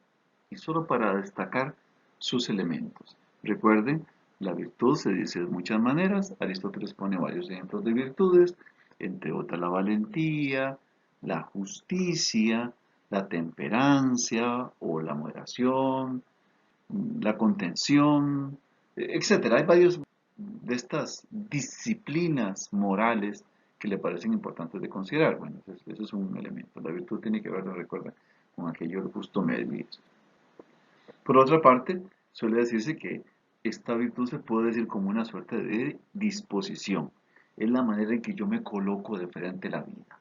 y solo para destacar sus elementos. Recuerden, la virtud se dice de muchas maneras. Aristóteles pone varios ejemplos de virtudes, entre otras la valentía, la justicia, la temperancia o la moderación, la contención, etcétera. Hay varios de estas disciplinas morales que le parecen importantes de considerar. Bueno, ese es un elemento. La virtud tiene que ver, recuerda, con aquello justo medio. Por otra parte, suele decirse que esta virtud se puede decir como una suerte de disposición. Es la manera en que yo me coloco de frente a la vida.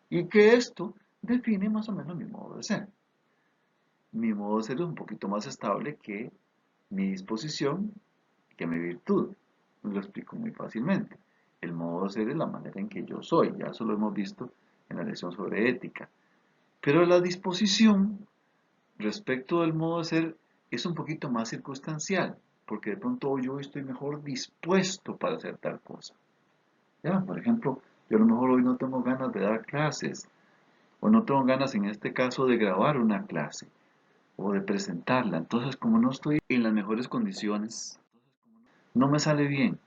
Y que esto define más o menos mi modo de ser. Mi modo de ser es un poquito más estable que mi disposición, que mi virtud. Lo explico muy fácilmente. El modo de ser es la manera en que yo soy. Ya eso lo hemos visto en la lección sobre ética. Pero la disposición respecto del modo de ser es un poquito más circunstancial, porque de pronto yo estoy mejor dispuesto para hacer tal cosa. Ya, por ejemplo, yo a lo mejor hoy no tengo ganas de dar clases, o no tengo ganas en este caso de grabar una clase, o de presentarla. Entonces, como no estoy en las mejores condiciones, no me sale bien.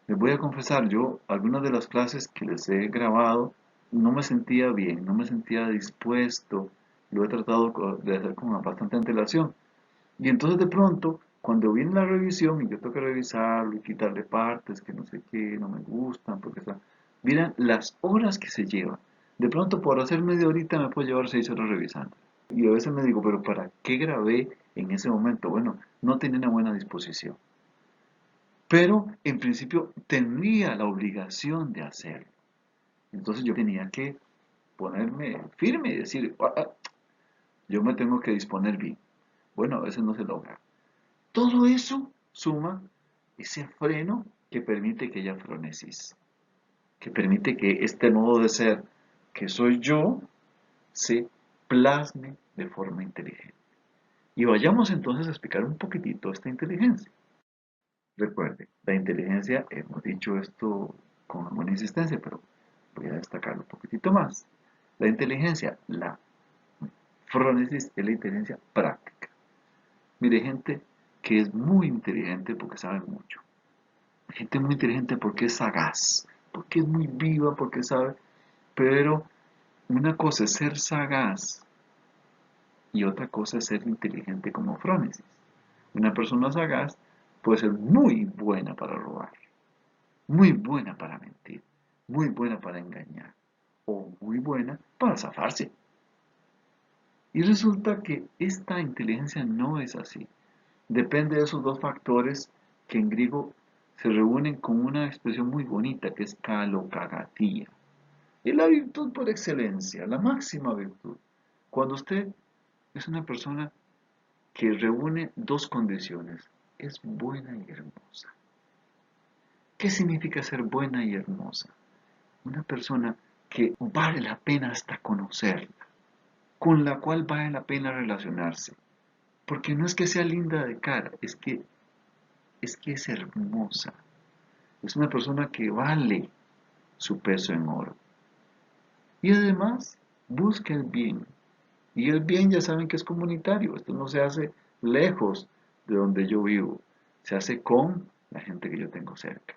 Les voy a confesar, yo algunas de las clases que les he grabado no me sentía bien, no me sentía dispuesto, lo he tratado de hacer con bastante antelación. Y entonces de pronto, cuando viene la revisión y yo tengo que revisarlo y quitarle partes que no sé qué, no me gustan, porque está, miran las horas que se lleva. De pronto por hacer media horita me puedo llevar 6 horas revisando. Y a veces me digo, pero ¿para qué grabé en ese momento? Bueno, no tenía una buena disposición. Pero en principio tenía la obligación de hacerlo. Entonces yo tenía que ponerme firme y decir, yo me tengo que disponer bien. Bueno, a veces no se logra. Todo eso suma ese freno que permite que haya fronesis, que permite que este modo de ser que soy yo se plasme de forma inteligente. Y vayamos entonces a explicar un poquitito esta inteligencia. Recuerde, la inteligencia, hemos dicho esto con alguna insistencia, pero voy a destacarlo un poquitito más. La inteligencia, la fronesis es la inteligencia práctica. Mire, gente que es muy inteligente porque sabe mucho. Gente muy inteligente porque es sagaz, porque es muy viva, porque sabe. Pero una cosa es ser sagaz y otra cosa es ser inteligente como Frónesis. Una persona sagaz puede ser muy buena para robar, muy buena para mentir, muy buena para engañar o muy buena para zafarse. Y resulta que esta inteligencia no es así. Depende de esos dos factores que en griego se reúnen con una expresión muy bonita que es kalokagatía. Es la virtud por excelencia, la máxima virtud. Cuando usted es una persona que reúne dos condiciones, es buena y hermosa. ¿Qué significa ser buena y hermosa? Una persona que vale la pena hasta conocerla, con la cual vale la pena relacionarse. Porque no es que sea linda de cara, es que es hermosa. Es una persona que vale su peso en oro. Y además busca el bien. Y el bien ya saben que es comunitario. Esto no se hace lejos de donde yo vivo. Se hace con la gente que yo tengo cerca.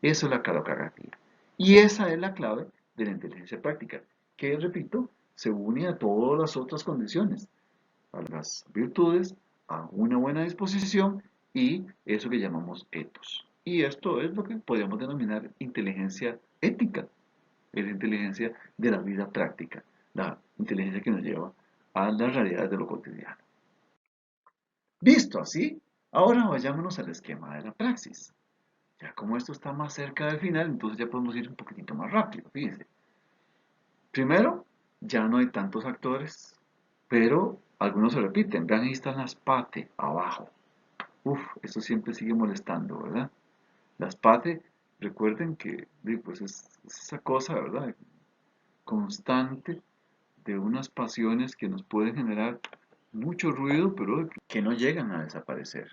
Eso es la calocracia. Y esa es la clave de la inteligencia práctica, que, repito, se une a todas las otras condiciones, a las virtudes, a una buena disposición y eso que llamamos etos. Y esto es lo que podríamos denominar inteligencia ética, es la inteligencia de la vida práctica, la inteligencia que nos lleva a las realidades de lo cotidiano. Visto así, ahora vayámonos al esquema de la praxis. Ya como esto está más cerca del final, entonces ya podemos ir un poquitito más rápido, fíjense. Primero, ya no hay tantos actores, pero algunos se repiten. Vean, ahí están las pate abajo. Uf, esto siempre sigue molestando, ¿verdad? Las pate, recuerden que pues es esa cosa, ¿verdad? Constante de unas pasiones que nos pueden generar mucho ruido, pero que no llegan a desaparecer.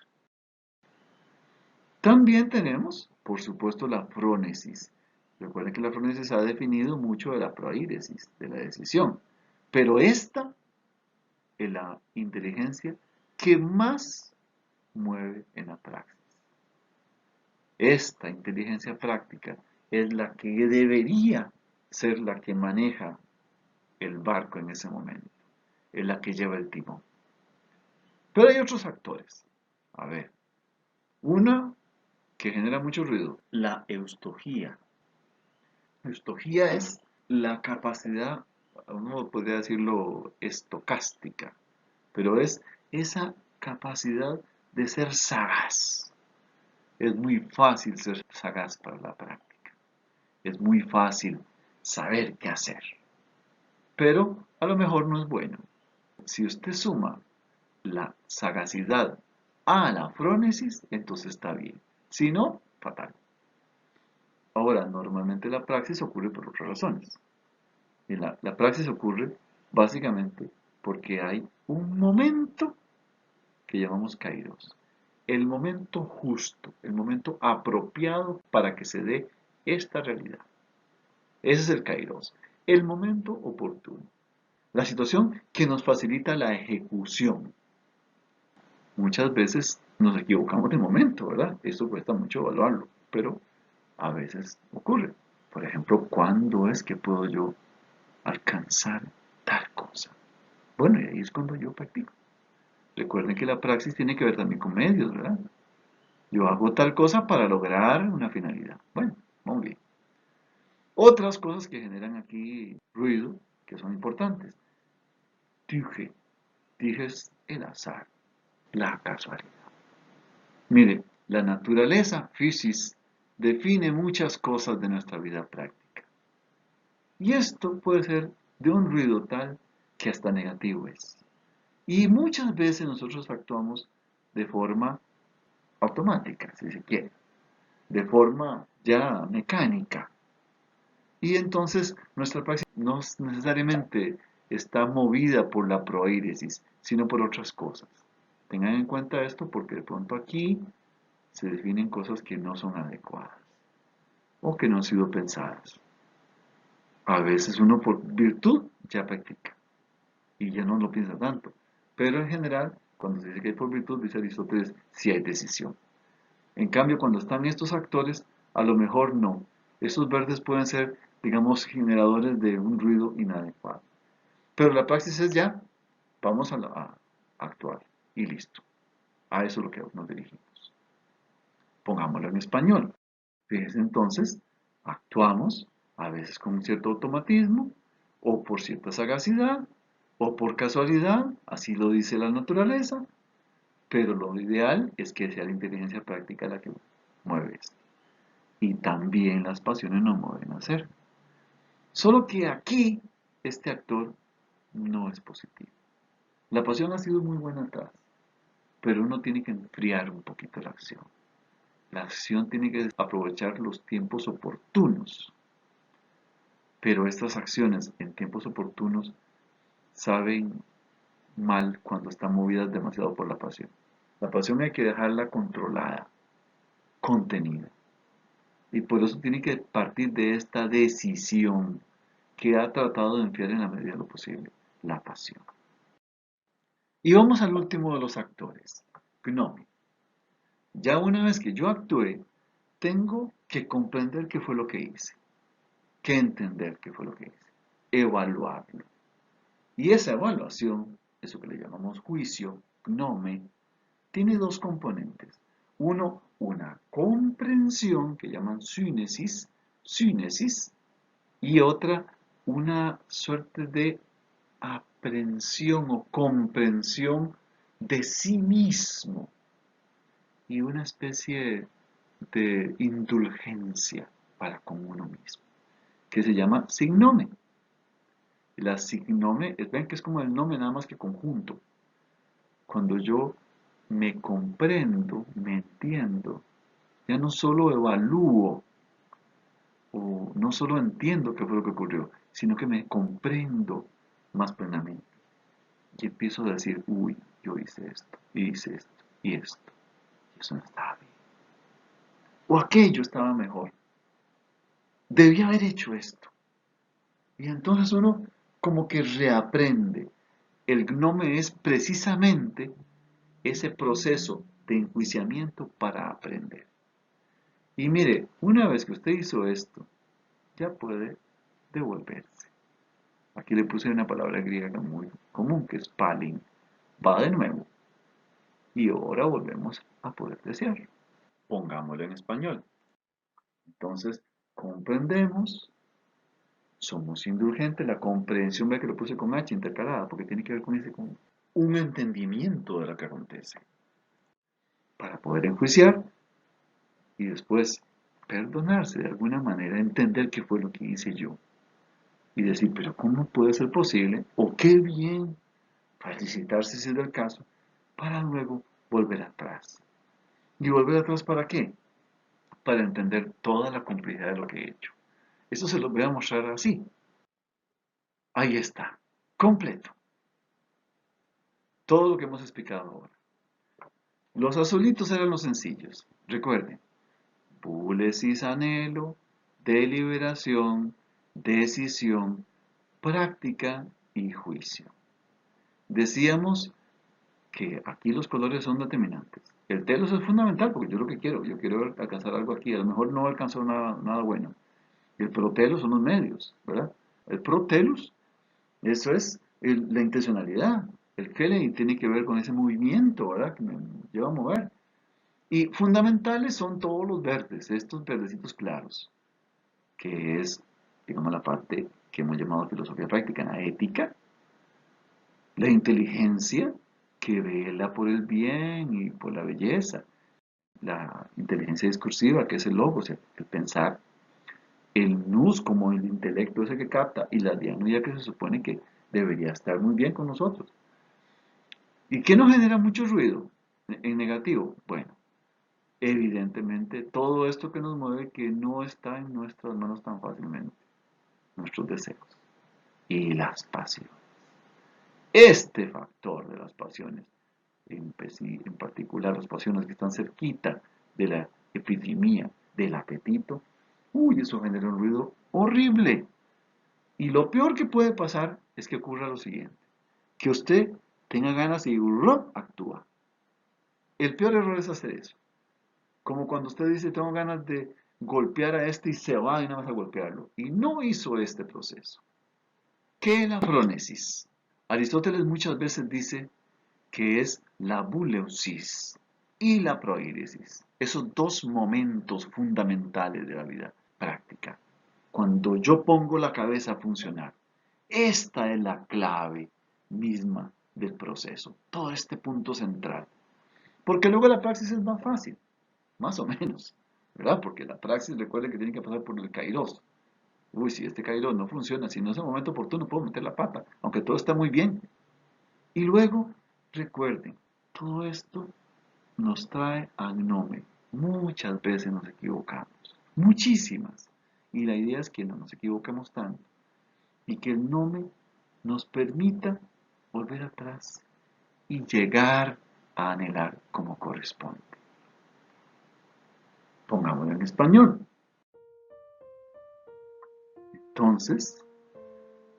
También tenemos, por supuesto, la frónesis. Recuerden que la frónesis ha definido mucho de la proairesis, de la decisión. Pero esta es la inteligencia que más mueve en la praxis. Esta inteligencia práctica es la que debería ser la que maneja el barco en ese momento, es la que lleva el timón. Pero hay otros actores. A ver, una que genera mucho ruido, la eustogía. Eustogía es la capacidad, uno podría decirlo estocástica, pero es esa capacidad de ser sagaz. Es muy fácil ser sagaz para la práctica. Es muy fácil saber qué hacer. Pero a lo mejor no es bueno. Si usted suma la sagacidad a la frónesis, entonces está bien. Si no, fatal. Ahora, normalmente la praxis ocurre por otras razones. Y la praxis ocurre básicamente porque hay un momento que llamamos kairos. El momento justo, el momento apropiado para que se dé esta realidad. Ese es el kairos, el momento oportuno. La situación que nos facilita la ejecución. Muchas veces nos equivocamos de momento, ¿verdad? Esto cuesta mucho evaluarlo, pero a veces ocurre. Por ejemplo, ¿cuándo es que puedo yo alcanzar tal cosa? Bueno, y ahí es cuando yo practico. Recuerden que la praxis tiene que ver también con medios, ¿verdad? Yo hago tal cosa para lograr una finalidad. Bueno, muy bien. Otras cosas que generan aquí ruido, que son importantes. Dije, dije es el azar, la casualidad. Mire, la naturaleza, physis, define muchas cosas de nuestra vida práctica. Y esto puede ser de un ruido tal que hasta negativo es. Y muchas veces nosotros actuamos de forma automática, si se quiere, de forma ya mecánica. Y entonces nuestra praxis no necesariamente está movida por la proéresis, sino por otras cosas. Tengan en cuenta esto porque de pronto aquí se definen cosas que no son adecuadas o que no han sido pensadas. A veces uno por virtud ya practica y ya no lo piensa tanto. Pero en general, cuando se dice que hay por virtud, dice Aristóteles, sí hay decisión. En cambio, cuando están estos actores, a lo mejor no. Estos verdes pueden ser, digamos, generadores de un ruido inadecuado. Pero la praxis es ya, vamos a actuar y listo. A eso es lo que nos dirigimos. Pongámoslo en español. Fíjense entonces, actuamos a veces con un cierto automatismo, o por cierta sagacidad, o por casualidad, así lo dice la naturaleza, pero lo ideal es que sea la inteligencia práctica la que mueve esto. Y también las pasiones nos mueven a hacer. Solo que aquí este actor no es positivo. La pasión ha sido muy buena atrás, pero uno tiene que enfriar un poquito la acción. La acción tiene que aprovechar los tiempos oportunos. Pero estas acciones en tiempos oportunos saben mal cuando están movidas demasiado por la pasión. La pasión hay que dejarla controlada, contenida. Y por eso tiene que partir de esta decisión que ha tratado de enfriar en la medida de lo posible, la pasión. Y vamos al último de los actores, gnome. Ya una vez que yo actué, tengo que comprender qué fue lo que hice, que entender qué fue lo que hice, evaluarlo. Y esa evaluación, eso que le llamamos juicio, gnome, tiene dos componentes. Uno, una comprensión que llaman synesis, y otra, una suerte de aprehensión o comprensión de sí mismo y una especie de indulgencia para con uno mismo, que se llama signome. La signome, ven que es como el nombre nada más que conjunto. Cuando yo me comprendo, me entiendo, ya no solo evalúo o no solo entiendo qué fue lo que ocurrió, sino que me comprendo más plenamente. Y empiezo a decir, uy, yo hice esto, y hice esto, y esto. Y eso no estaba bien. O aquello estaba mejor. Debía haber hecho esto. Y entonces uno como que reaprende. El gnome es precisamente ese proceso de enjuiciamiento para aprender. Y mire, una vez que usted hizo esto, ya puede devolverse. Aquí le puse una palabra griega muy común, que es palin. Va de nuevo. Y ahora volvemos a poder desear. Pongámoslo en español. Entonces, comprendemos, somos indulgentes, la comprensión, ve que lo puse con H intercalada, porque tiene que ver con con un entendimiento de lo que acontece. Para poder enjuiciar y después perdonarse de alguna manera, entender qué fue lo que hice yo. Y decir, pero ¿cómo puede ser posible? O qué bien, felicitarse si es el caso, para luego volver atrás. ¿Y volver atrás para qué? Para entender toda la complejidad de lo que he hecho. Eso se lo voy a mostrar así. Ahí está, completo. Todo lo que hemos explicado ahora. Los azulitos eran los sencillos. Recuerden, bulesis, anhelo, deliberación, decisión, práctica y juicio. Decíamos que aquí los colores son determinantes. El telos es fundamental porque yo quiero alcanzar algo aquí, a lo mejor no alcanzó nada bueno. El protelos son los medios, ¿verdad? El protelos, eso es la intencionalidad. El Kelly tiene que ver con ese movimiento, ¿verdad? Que me lleva a mover. Y fundamentales son todos los verdes, estos verdecitos claros, que es, digamos, la parte que hemos llamado filosofía práctica, la ética, la inteligencia, que vela por el bien y por la belleza, la inteligencia discursiva, que es el logos, el pensar, el nous como el intelecto ese que capta, y la dianoia que se supone que debería estar muy bien con nosotros. ¿Y qué nos genera mucho ruido en negativo? Bueno, evidentemente todo esto que nos mueve que no está en nuestras manos tan fácilmente, nuestros deseos y las pasiones. Este factor de las pasiones, en particular las pasiones que están cerquita de la epitimía, del apetito, uy, eso genera un ruido horrible. Y lo peor que puede pasar es que ocurra lo siguiente, que usted tenga ganas y actúa. El peor error es hacer eso. Como cuando usted dice, tengo ganas de golpear a este y se va y nada más a golpearlo. Y no hizo este proceso. ¿Qué es la frónesis? Aristóteles muchas veces dice que es la buleusis y la proíresis. Esos dos momentos fundamentales de la vida práctica. Cuando yo pongo la cabeza a funcionar, esta es la clave misma del proceso. Todo este punto central. Porque luego la praxis es más fácil, más o menos, ¿verdad? Porque la praxis, recuerden que tiene que pasar por el kairos. Uy, si este kairos no funciona, si no es el momento oportuno, puedo meter la pata, aunque todo está muy bien. Y luego, recuerden, todo esto nos trae al gnome. Muchas veces nos equivocamos, muchísimas. Y la idea es que no nos equivoquemos tanto y que el gnome nos permita volver atrás y llegar a anhelar como corresponde. Pongámoslo en español. Entonces,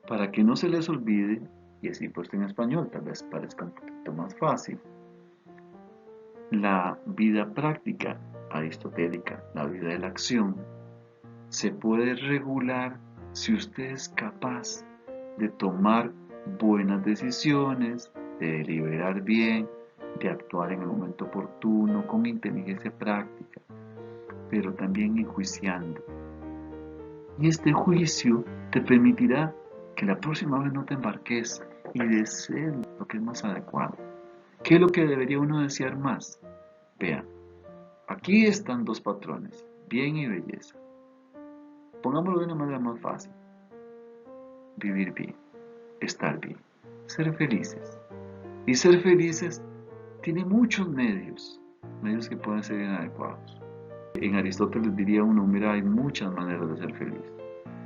para que no se les olvide, y así puesto en español, tal vez parezca un poquito más fácil, la vida práctica aristotélica, la vida de la acción, se puede regular si usted es capaz de tomar buenas decisiones, de deliberar bien, de actuar en el momento oportuno, con inteligencia práctica, pero también enjuiciando. Y este juicio te permitirá que la próxima vez no te embarques y desees lo que es más adecuado. ¿Qué es lo que debería uno desear más? Vean, aquí están dos patrones, bien y belleza. Pongámoslo de una manera más fácil. Vivir bien, estar bien, ser felices. Y ser felices tiene muchos medios, medios que pueden ser inadecuados. En Aristóteles diría uno, mira, hay muchas maneras de ser feliz.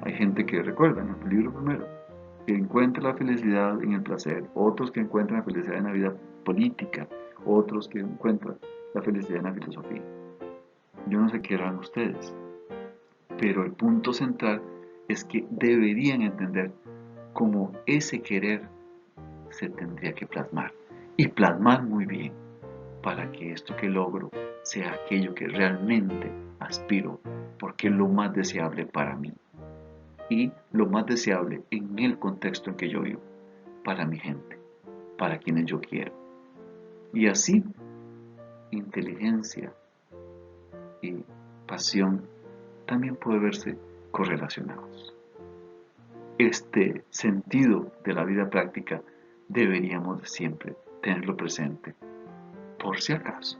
Hay gente que, recuerda, en el libro primero, que encuentra la felicidad en el placer, otros que encuentran la felicidad en la vida política, otros que encuentran la felicidad en la filosofía. Yo no sé qué harán ustedes, pero el punto central es que deberían entender cómo ese querer se tendría que plasmar, y plasmar muy bien. para que esto que logro sea aquello que realmente aspiro, porque es lo más deseable para mí y lo más deseable en el contexto en que yo vivo, para mi gente, para quienes yo quiero. Y así, inteligencia y pasión también puede verse correlacionados. Este sentido de la vida práctica deberíamos siempre tenerlo presente, por si acaso.